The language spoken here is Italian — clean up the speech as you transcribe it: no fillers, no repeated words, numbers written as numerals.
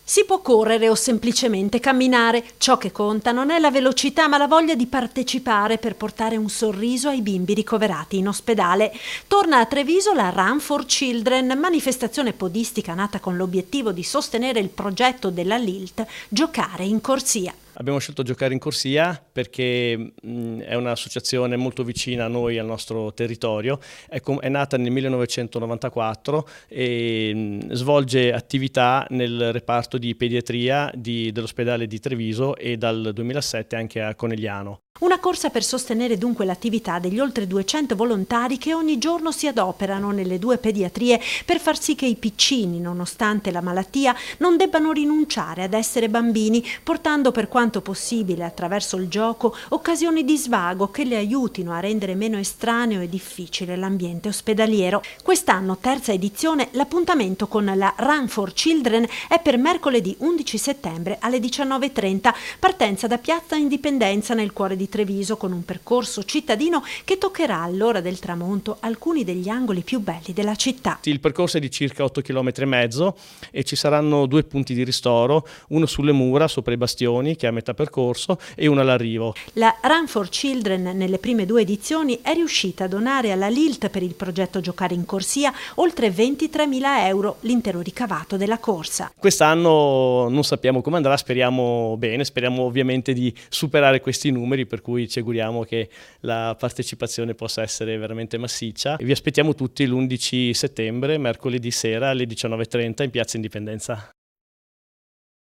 Si può correre o semplicemente camminare. Ciò che conta non è la velocità, ma la voglia di partecipare per portare un sorriso ai bimbi ricoverati in ospedale. Torna a Treviso la Run for Children, manifestazione podistica nata con l'obiettivo di sostenere il progetto della LILT Giocare in corsia. Abbiamo scelto Giocare in corsia perché è un'associazione molto vicina a noi, al nostro territorio. È nata nel 1994 e svolge attività nel reparto di pediatria dell'ospedale di Treviso e dal 2007 anche a Conegliano. Una corsa per sostenere dunque l'attività degli oltre 200 volontari che ogni giorno si adoperano nelle due pediatrie per far sì che i piccini, nonostante la malattia, non debbano rinunciare ad essere bambini, portando per quanto possibile attraverso il gioco occasioni di svago che li aiutino a rendere meno estraneo e difficile l'ambiente ospedaliero. Quest'anno, terza edizione, l'appuntamento con la Run for Children è per mercoledì 11 settembre alle 19:30, partenza da Piazza Indipendenza nel cuore di Treviso, con un percorso cittadino che toccherà all'ora del tramonto alcuni degli angoli più belli della città. Il percorso è di circa 8,5 km e ci saranno 2 punti di ristoro, uno sulle mura sopra i bastioni che è a metà percorso e uno all'arrivo. La Run for Children nelle prime 2 edizioni è riuscita a donare alla LILT per il progetto Giocare in corsia oltre 23.000 euro, l'intero ricavato della corsa. Quest'anno non sappiamo come andrà, speriamo bene, speriamo ovviamente di superare questi numeri, per cui ci auguriamo che la partecipazione possa essere veramente massiccia. Vi aspettiamo tutti l'11 settembre, mercoledì sera alle 19:30 in Piazza Indipendenza.